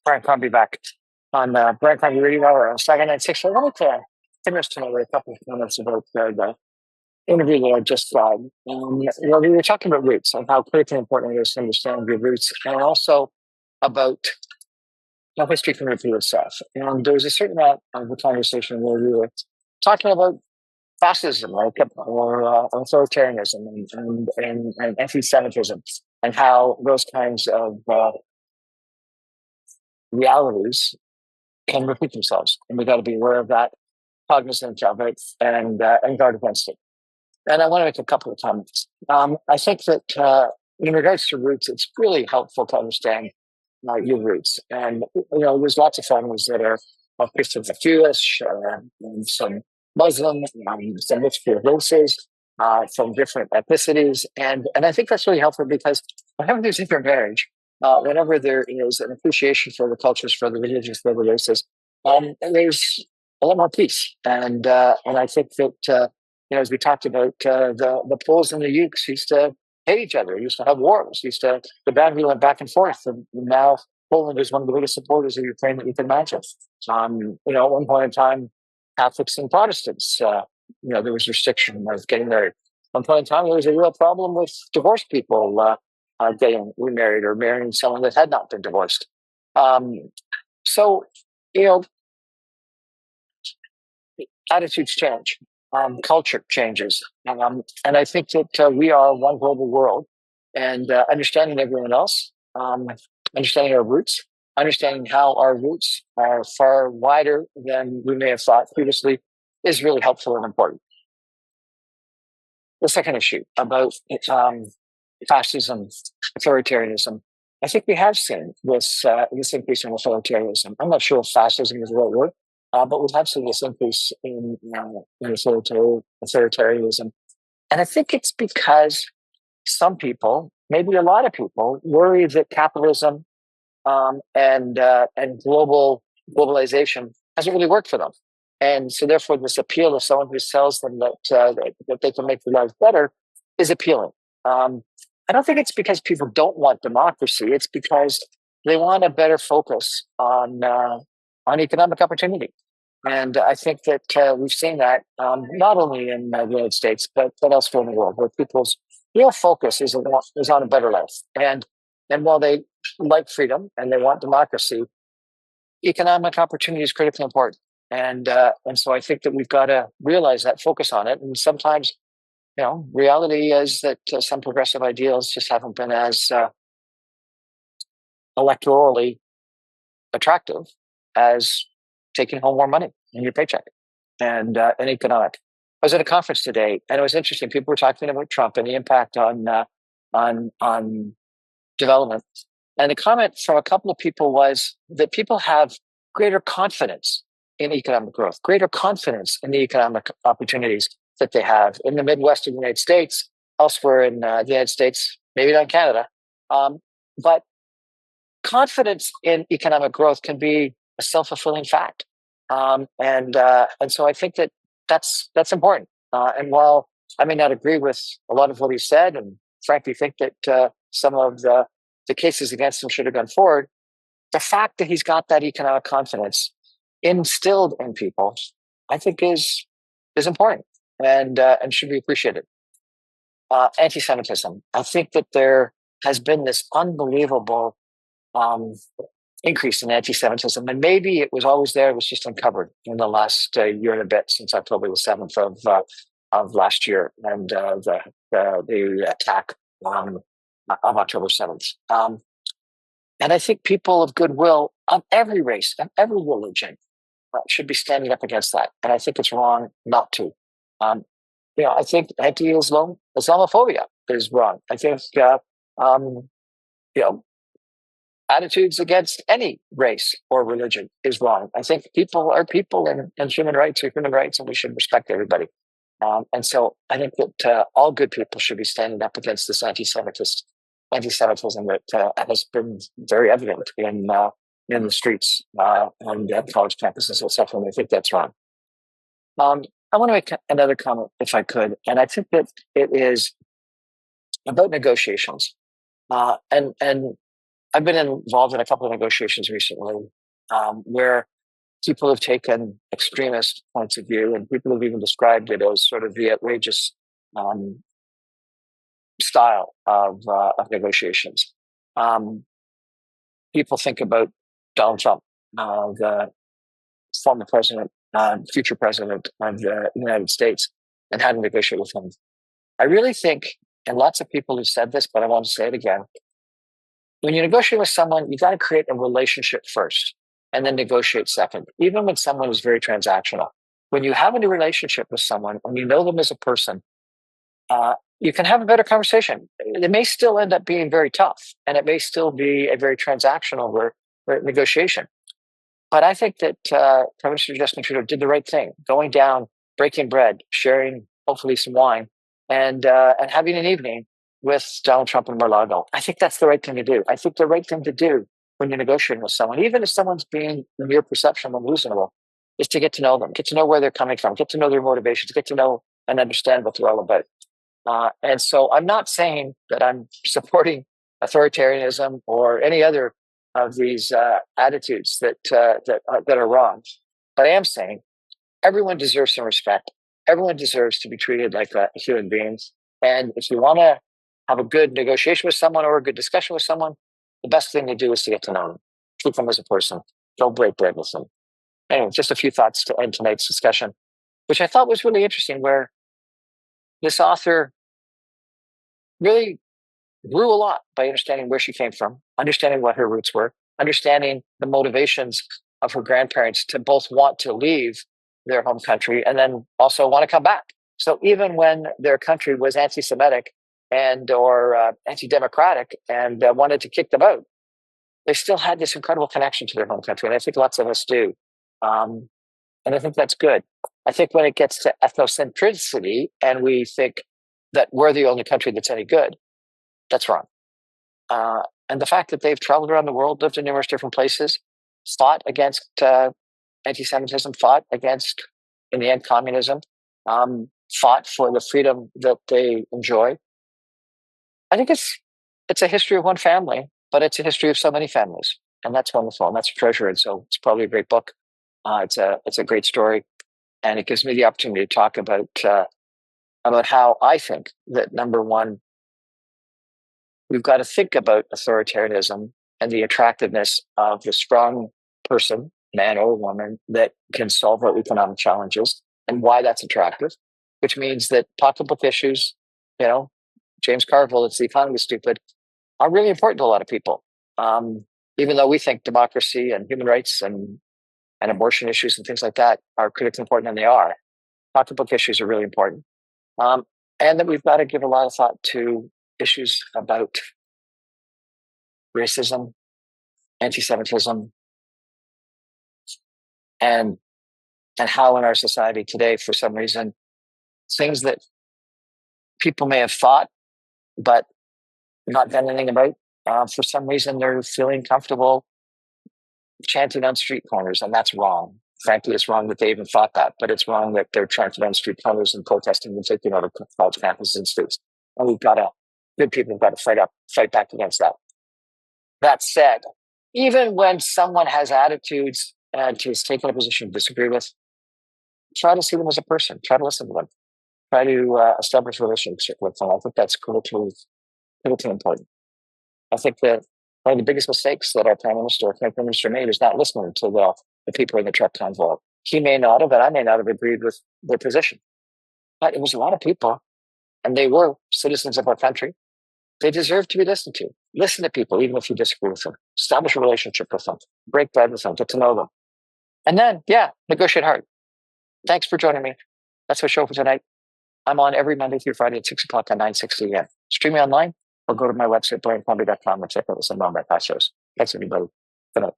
Brian Crombie back on Brian Crombie Radio Hour on Saturday Night 6. I wanted to finish tonight with a couple of comments about the interview that I just saw. We were talking about roots and how critically important it is to understand your roots, and also about how history can repeat itself. And there was a certain amount of the conversation where we were talking about fascism, like, or authoritarianism, and anti-Semitism, and how those kinds of realities can repeat themselves, and we got to be aware of that, cognizant of it, and guard against it. And I want to make a couple of comments. I think that in regards to roots, it's really helpful to understand your roots. And there's lots of families that are Christian, Jewish, and some Muslim, some mixture of races, from different ethnicities, and I think that's really helpful because whenever there's intermarriage, whenever there is an appreciation for the cultures, for the religions, for the races, there's a lot more peace. And I think that as we talked about, the Poles and the Ukes used to hate each other, used to have wars, the boundary went back and forth, and now Poland is one of the biggest supporters of Ukraine that you can imagine. At one point in time, Catholics and Protestants, there was restriction of getting married. At one point in time, there was a real problem with divorced people getting remarried or marrying someone that had not been divorced. So, attitudes change, culture changes, and I think that we are one global world, and understanding everyone else, understanding our roots, understanding how our roots are far wider than we may have thought previously is really helpful and important. The second issue about fascism, authoritarianism, I think we have seen this increase in authoritarianism. I'm not sure if fascism is the right word, but we have seen this increase in authoritarianism. And I think it's because some people, maybe a lot of people, worry that capitalism and globalization hasn't really worked for them. And so therefore this appeal of someone who sells them that they can make their lives better is appealing. I don't think it's because people don't want democracy. It's because they want a better focus on economic opportunity. And I think that we've seen that not only in the United States, but elsewhere in the world, where people's real focus is on a better life. And while they like freedom and they want democracy, economic opportunity is critically important. And so I think that we've got to realize that, focus on it. And sometimes, reality is that some progressive ideals just haven't been as electorally attractive as taking home more money in your paycheck and economic. I was at a conference today, and it was interesting. People were talking about Trump and the impact on development. And the comment from a couple of people was that people have greater confidence in economic growth, greater confidence in the economic opportunities that they have in the Midwest of the United States, elsewhere in the United States, maybe not in Canada. But confidence in economic growth can be a self-fulfilling fact. And so I think that that's important. And while I may not agree with a lot of what he said, and frankly think that some of the cases against him should have gone forward, the fact that he's got that economic confidence instilled in people, I think is important and should be appreciated. Anti-Semitism. I think that there has been this unbelievable increase in anti-Semitism, and maybe it was always there. It was just uncovered in the last year and a bit, since October the 7th of last year, and the attack of October 7th. And I think people of goodwill of every race and every religion should be standing up against that. And I think it's wrong not to. I think Islamophobia is wrong. I think attitudes against any race or religion is wrong. I think people are people, and human rights are human rights, and we should respect everybody. And so I think that all good people should be standing up against this anti-Semitism that has been very evident in the streets and at college campuses, etc. And I think that's wrong. I want to make another comment, if I could, and I think that it is about negotiations. And I've been involved in a couple of negotiations recently where people have taken extremist points of view, and people have even described it as sort of the outrageous um, style of negotiations. Um, People think about Donald Trump, the former president, future president of the United States, and how to negotiate with him. I really think, and lots of people have said this, but I want to say it again, when you negotiate with someone, you got to create a relationship first and then negotiate second, even when someone is very transactional. When you have a new relationship with someone and you know them as a person, you can have a better conversation. It may still end up being very tough, and it may still be a very transactional negotiation. But I think that Prime Minister Justin Trudeau did the right thing, going down, breaking bread, sharing hopefully some wine, and having an evening with Donald Trump and Mar-a-Lago. I think that's the right thing to do. I think the right thing to do when you're negotiating with someone, even if someone's being, in your perception, unreasonable, is to get to know them, get to know where they're coming from, get to know their motivations, get to know and understand what they're all about. And so I'm not saying that I'm supporting authoritarianism or any other of these attitudes that are wrong, but I am saying everyone deserves some respect. Everyone deserves to be treated like human beings. And if you want to have a good negotiation with someone or a good discussion with someone, the best thing to do is to get to know them, treat them as a person. Don't break bread with them. Anyway, just a few thoughts to end tonight's discussion, which I thought was really interesting, where this author really grew a lot by understanding where she came from, understanding what her roots were, understanding the motivations of her grandparents to both want to leave their home country and then also want to come back. So even when their country was anti-Semitic and or anti-democratic and wanted to kick them out, they still had this incredible connection to their home country. And I think lots of us do. And I think that's good. I think when it gets to ethnocentricity and we think that we're the only country that's any good, that's wrong. And the fact that they've traveled around the world, lived in numerous different places, fought against anti-Semitism, fought against, in the end, communism, fought for the freedom that they enjoy. I think it's a history of one family, but it's a history of so many families, and that's wonderful, and that's a treasure. And so it's probably a great book. It's a great story, and it gives me the opportunity to talk about how I think that, number one, we've got to think about authoritarianism and the attractiveness of the strong person, man or woman, that can solve our economic challenges and why that's attractive, which means that pocketbook issues, James Carville, it's the economy stupid, are really important to a lot of people. Even though we think democracy and human rights and abortion issues and things like that are critically important, and they are, pocketbook issues are really important. And that we've got to give a lot of thought to issues about racism, anti-Semitism, and how in our society today, for some reason, things that people may have thought but not done anything about, for some reason they're feeling comfortable chanting on street corners, and that's wrong. Frankly, it's wrong that they even thought that, but it's wrong that they're chanting on street corners and protesting and taking out of college campuses and streets. And good people have got to fight back against that. That said, even when someone has attitudes and has taken a position to disagree with, try to see them as a person, try to listen to them, try to establish a relationship with them. I think that's critically important. I think that one of the biggest mistakes that our Prime Minister or Prime Minister made is not listening to the people in the truck convoy. He may not have, and I may not have agreed with their position, but it was a lot of people, and they were citizens of our country. They deserve to be listened to. Listen to people, even if you disagree with them. Establish a relationship with them. Break bread with them. Get to know them. And then, negotiate hard. Thanks for joining me. That's our show for tonight. I'm on every Monday through Friday at 6 o'clock on 960 a.m. Stream me online or go to my website, briancrombie.ca, and check out some of my past shows. Thanks, everybody. Good night.